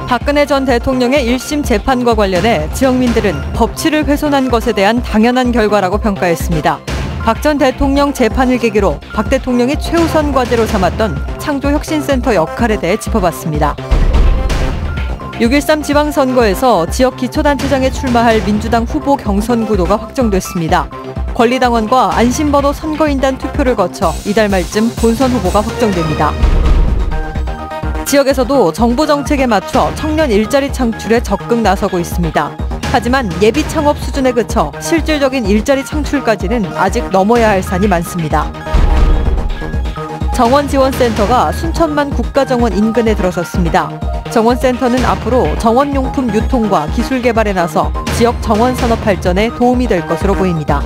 박근혜 전 대통령의 1심 재판과 관련해 지역민들은 법치를 훼손한 것에 대한 당연한 결과라고 평가했습니다. 박 전 대통령 재판을 계기로 박 대통령이 최우선 과제로 삼았던 창조혁신센터 역할에 대해 짚어봤습니다. 6.13 지방선거에서 지역 기초단체장에 출마할 민주당 후보 경선 구도가 확정됐습니다. 권리당원과 안심번호 선거인단 투표를 거쳐 이달 말쯤 본선 후보가 확정됩니다. 지역에서도 정부 정책에 맞춰 청년 일자리 창출에 적극 나서고 있습니다. 하지만 예비 창업 수준에 그쳐 실질적인 일자리 창출까지는 아직 넘어야 할 산이 많습니다. 정원지원센터가 순천만 국가정원 인근에 들어섰습니다. 정원센터는 앞으로 정원용품 유통과 기술 개발에 나서 지역 정원 산업 발전에 도움이 될 것으로 보입니다.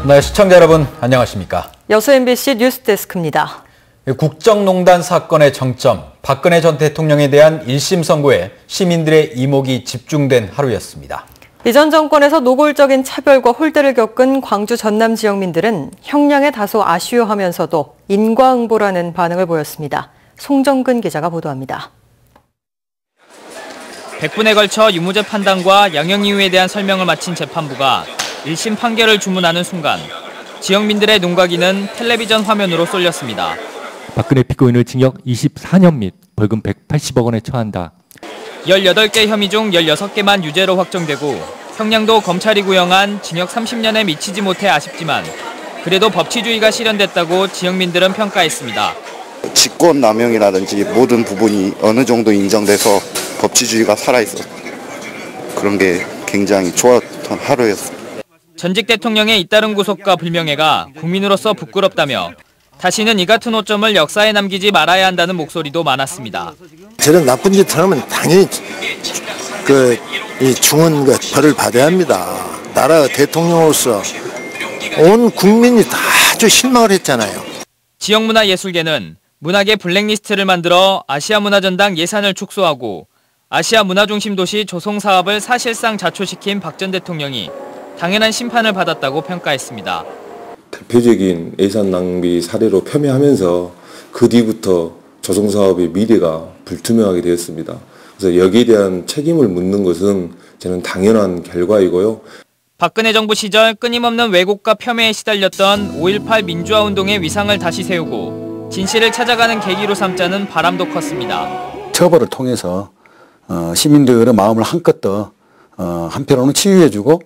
네, 시청자 여러분 안녕하십니까? 여수 MBC 뉴스데스크입니다. 국정농단 사건의 정점, 박근혜 전 대통령에 대한 1심 선고에 시민들의 이목이 집중된 하루였습니다. 이전 정권에서 노골적인 차별과 홀대를 겪은 광주 전남 지역민들은 형량에 다소 아쉬워하면서도 인과응보라는 반응을 보였습니다. 송정근 기자가 보도합니다. 100분에 걸쳐 유무죄 판단과 양형 이유에 대한 설명을 마친 재판부가 1심 판결을 주문하는 순간 지역민들의 눈가기는 텔레비전 화면으로 쏠렸습니다. 박근혜 피고인을 징역 24년 및 벌금 180억 원에 처한다. 18개 혐의 중 16개만 유죄로 확정되고 형량도 검찰이 구형한 징역 30년에 미치지 못해 아쉽지만 그래도 법치주의가 실현됐다고 지역민들은 평가했습니다. 직권남용이라든지 모든 부분이 어느 정도 인정돼서 법치주의가 살아있어 그런 게 굉장히 좋았던 하루였습니다. 전직 대통령의 잇따른 구속과 불명예가 국민으로서 부끄럽다며 다시는 이 같은 오점을 역사에 남기지 말아야 한다는 목소리도 많았습니다. 저런 나쁜 짓을 하면 당연히 이 중은 벌을 받아야 합니다. 나라 대통령으로서 온 국민이 다 아주 실망을 했잖아요. 지역문화예술계는 문학의 블랙리스트를 만들어 아시아문화전당 예산을 축소하고 아시아 문화중심 도시 조성 사업을 사실상 자초시킨 박 전 대통령이 당연한 심판을 받았다고 평가했습니다. 대표적인 예산 낭비 사례로 폄훼하면서 그 뒤부터 조성사업의 미래가 불투명하게 되었습니다. 그래서 여기에 대한 책임을 묻는 것은 저는 당연한 결과이고요. 박근혜 정부 시절 끊임없는 왜곡과 폄훼에 시달렸던 5.18 민주화 운동의 위상을 다시 세우고 진실을 찾아가는 계기로 삼자는 바람도 컸습니다. 처벌을 통해서 시민들의 마음을 한껏 더 한편으로는 치유해주고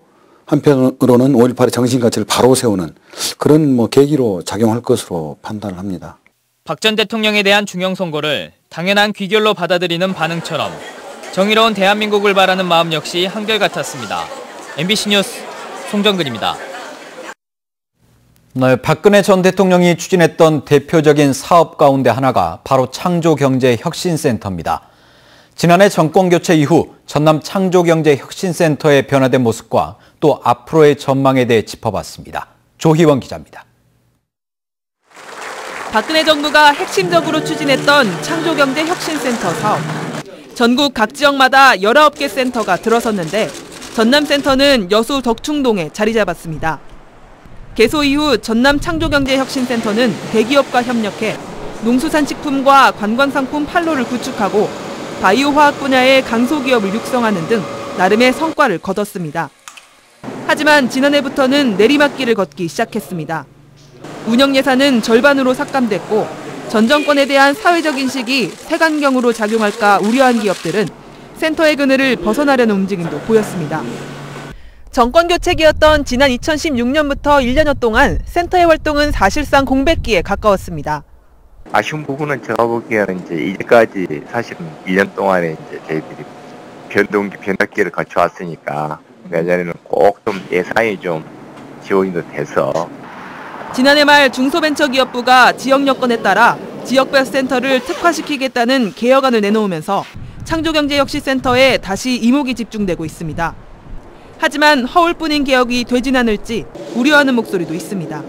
한편으로는 5.18의 정신가치를 바로 세우는 그런 계기로 작용할 것으로 판단을 합니다. 박 전 대통령에 대한 중형 선고를 당연한 귀결로 받아들이는 반응처럼 정의로운 대한민국을 바라는 마음 역시 한결같았습니다. MBC 뉴스 송정근입니다. 네, 박근혜 전 대통령이 추진했던 대표적인 사업 가운데 하나가 바로 창조경제혁신센터입니다. 지난해 정권교체 이후 전남 창조경제혁신센터의 변화된 모습과 또 앞으로의 전망에 대해 짚어봤습니다. 조희원 기자입니다. 박근혜 정부가 핵심적으로 추진했던 창조경제혁신센터 사업. 전국 각 지역마다 19개 센터가 들어섰는데 전남센터는 여수 덕충동에 자리 잡았습니다. 개소 이후 전남 창조경제혁신센터는 대기업과 협력해 농수산식품과 관광상품 판로를 구축하고 바이오화학 분야의 강소기업을 육성하는 등 나름의 성과를 거뒀습니다. 하지만 지난해부터는 내리막길을 걷기 시작했습니다. 운영 예산은 절반으로 삭감됐고 전 정권에 대한 사회적 인식이 색안경으로 작용할까 우려한 기업들은 센터의 그늘을 벗어나려는 움직임도 보였습니다. 정권 교체기였던 지난 2016년부터 1년여 동안 센터의 활동은 사실상 공백기에 가까웠습니다. 아쉬운 부분은 제가 보기에는 이제까지 사실은 1년 동안에 저희들이 변덕기를 거쳐왔으니까 내년에는 꼭 좀 예산이 좀 지원이 돼서 지난해 말 중소벤처기업부가 지역 여건에 따라 지역별 센터를 특화시키겠다는 개혁안을 내놓으면서 창조경제혁신센터에 다시 이목이 집중되고 있습니다. 하지만 허울뿐인 개혁이 되진 않을지 우려하는 목소리도 있습니다.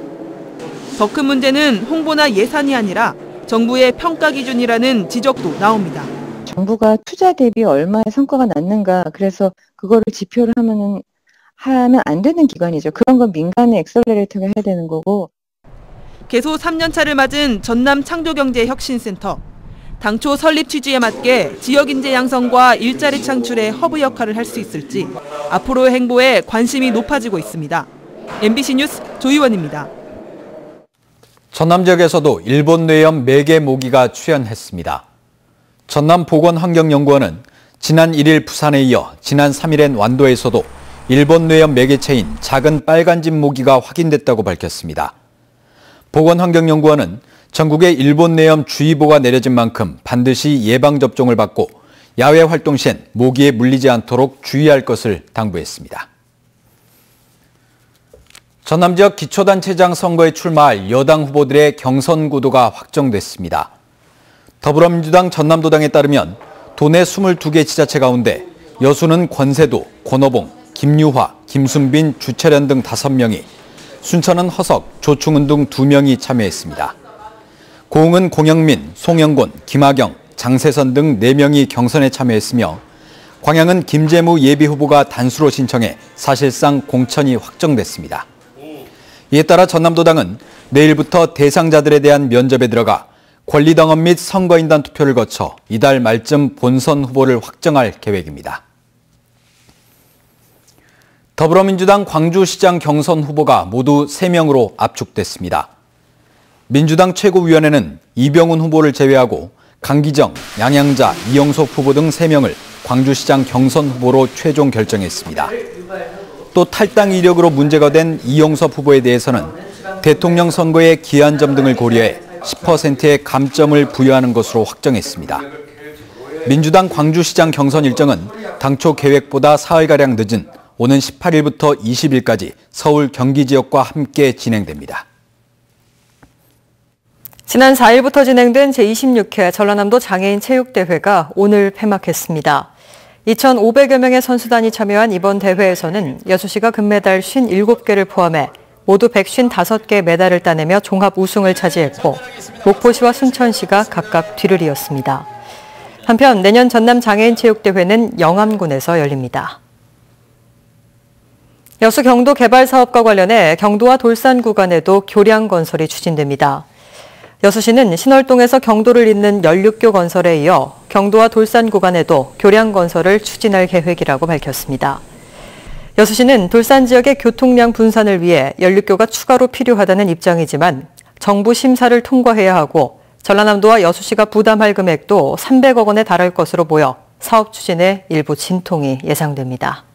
더 큰 문제는 홍보나 예산이 아니라 정부의 평가 기준이라는 지적도 나옵니다. 정부가 투자 대비 얼마의 성과가 났는가, 그래서 그거를 지표를 하면 안 되는 기관이죠. 그런 건 민간의 엑셀러레이터가 해야 되는 거고. 개소 3년 차를 맞은 전남 창조경제혁신센터. 당초 설립 취지에 맞게 지역 인재 양성과 일자리 창출의 허브 역할을 할 수 있을지 앞으로의 행보에 관심이 높아지고 있습니다. MBC 뉴스 조희원입니다. 전남 지역에서도 일본 뇌염 매개 모기가 출현했습니다. 전남보건환경연구원은 지난 1일 부산에 이어 지난 3일엔 완도에서도 일본 뇌염 매개체인 작은 빨간집 모기가 확인됐다고 밝혔습니다. 보건환경연구원은 전국에 일본 뇌염 주의보가 내려진 만큼 반드시 예방접종을 받고 야외 활동 시엔 모기에 물리지 않도록 주의할 것을 당부했습니다. 전남 지역 기초단체장 선거에 출마할 여당 후보들의 경선 구도가 확정됐습니다. 더불어민주당 전남도당에 따르면 도내 22개 지자체 가운데 여수는 권세도, 권오봉, 김유화, 김순빈, 주철현 등 5명이, 순천은 허석, 조충은 등 2명이 참여했습니다. 고흥은 공영민, 송영곤, 김하경, 장세선 등 4명이 경선에 참여했으며 광양은 김재무 예비후보가 단수로 신청해 사실상 공천이 확정됐습니다. 이에 따라 전남도당은 내일부터 대상자들에 대한 면접에 들어가 권리당원 및 선거인단 투표를 거쳐 이달 말쯤 본선 후보를 확정할 계획입니다. 더불어민주당 광주시장 경선 후보가 모두 3명으로 압축됐습니다. 민주당 최고위원회는 이병훈 후보를 제외하고 강기정, 양양자, 이영석 후보 등 3명을 광주시장 경선 후보로 최종 결정했습니다. 또 탈당 이력으로 문제가 된 이영섭 후보에 대해서는 대통령 선거의 기한점 등을 고려해 10%의 감점을 부여하는 것으로 확정했습니다. 민주당 광주시장 경선 일정은 당초 계획보다 사흘가량 늦은 오는 18일부터 20일까지 서울, 경기 지역과 함께 진행됩니다. 지난 4일부터 진행된 제26회 전라남도 장애인 체육대회가 오늘 폐막했습니다. 2,500여 명의 선수단이 참여한 이번 대회에서는 여수시가 금메달 57개를 포함해 모두 155개 메달을 따내며 종합 우승을 차지했고 목포시와 순천시가 각각 뒤를 이었습니다. 한편 내년 전남 장애인 체육대회는 영암군에서 열립니다. 여수 경도 개발 사업과 관련해 경도와 돌산 구간에도 교량 건설이 추진됩니다. 여수시는 신월동에서 경도를 잇는 연륙교 건설에 이어 경도와 돌산 구간에도 교량 건설을 추진할 계획이라고 밝혔습니다. 여수시는 돌산 지역의 교통량 분산을 위해 연륙교가 추가로 필요하다는 입장이지만 정부 심사를 통과해야 하고 전라남도와 여수시가 부담할 금액도 300억 원에 달할 것으로 보여 사업 추진에 일부 진통이 예상됩니다.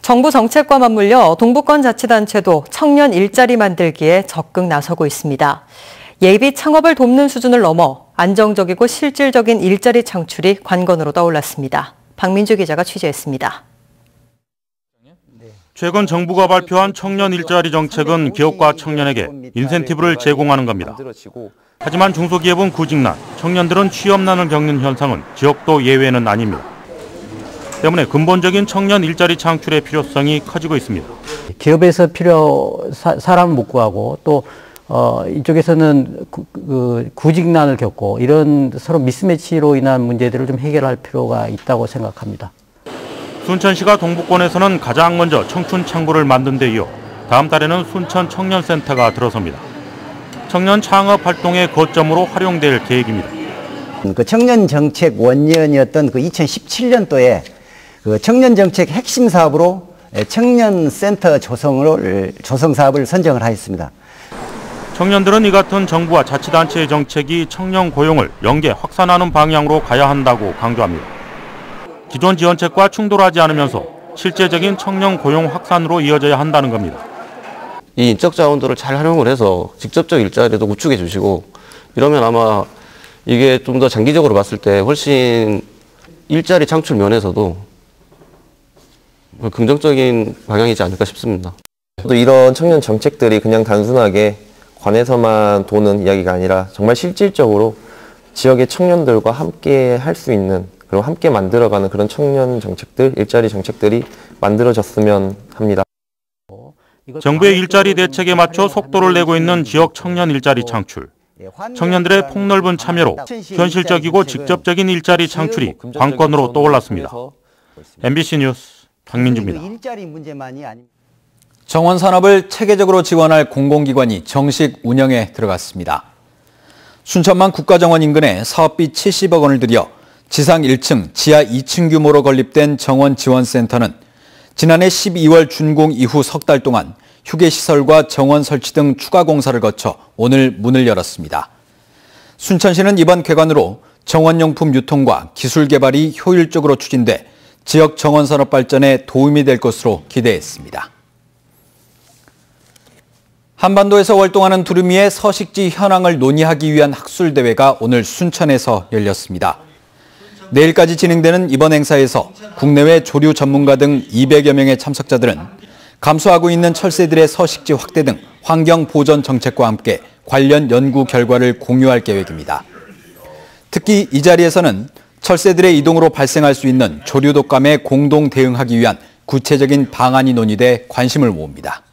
정부 정책과 맞물려 동부권 자치단체도 청년 일자리 만들기에 적극 나서고 있습니다. 예비 창업을 돕는 수준을 넘어 안정적이고 실질적인 일자리 창출이 관건으로 떠올랐습니다. 박민주 기자가 취재했습니다. 최근 정부가 발표한 청년 일자리 정책은 기업과 청년에게 인센티브를 제공하는 겁니다. 하지만 중소기업은 구직난, 청년들은 취업난을 겪는 현상은 지역도 예외는 아닙니다. 때문에 근본적인 청년 일자리 창출의 필요성이 커지고 있습니다. 기업에서 사람을 못 구하고 또 이쪽에서는 구직난을 겪고 이런 서로 미스매치로 인한 문제들을 좀 해결할 필요가 있다고 생각합니다. 순천시가 동부권에서는 가장 먼저 청춘 창구를 만든 데 이어 다음 달에는 순천 청년센터가 들어섭니다. 청년 창업 활동의 거점으로 활용될 계획입니다. 그 청년 정책 원년이었던 그 2017년도에 그 청년 정책 핵심 사업으로 청년센터 조성 사업을 선정을 하였습니다. 청년들은 이 같은 정부와 자치단체의 정책이 청년 고용을 연계 확산하는 방향으로 가야 한다고 강조합니다. 기존 지원책과 충돌하지 않으면서 실제적인 청년 고용 확산으로 이어져야 한다는 겁니다. 이 인적 자원들을 잘 활용을 해서 직접적 일자리도 구축해 주시고 이러면 아마 이게 좀 더 장기적으로 봤을 때 훨씬 일자리 창출 면에서도 긍정적인 방향이지 않을까 싶습니다. 또 이런 청년 정책들이 그냥 단순하게 관에서만 도는 이야기가 아니라 정말 실질적으로 지역의 청년들과 함께 할 수 있는 그리고 함께 만들어가는 그런 청년 정책들, 일자리 정책들이 만들어졌으면 합니다. 정부의 일자리 대책에 맞춰 속도를 내고 있는 지역 청년 일자리 창출. 청년들의 폭넓은 참여로 현실적이고 직접적인 일자리 창출이 관건으로 떠올랐습니다. MBC 뉴스 박민주입니다. 정원 산업을 체계적으로 지원할 공공기관이 정식 운영에 들어갔습니다. 순천만 국가정원 인근에 사업비 70억 원을 들여 지상 1층, 지하 2층 규모로 건립된 정원 지원센터는 지난해 12월 준공 이후 석 달 동안 휴게시설과 정원 설치 등 추가 공사를 거쳐 오늘 문을 열었습니다. 순천시는 이번 개관으로 정원용품 유통과 기술 개발이 효율적으로 추진돼 지역 정원 산업 발전에 도움이 될 것으로 기대했습니다. 한반도에서 활동하는 두루미의 서식지 현황을 논의하기 위한 학술대회가 오늘 순천에서 열렸습니다. 내일까지 진행되는 이번 행사에서 국내외 조류 전문가 등 200여 명의 참석자들은 감소하고 있는 철새들의 서식지 확대 등 환경 보전 정책과 함께 관련 연구 결과를 공유할 계획입니다. 특히 이 자리에서는 철새들의 이동으로 발생할 수 있는 조류 독감에 공동 대응하기 위한 구체적인 방안이 논의돼 관심을 모읍니다.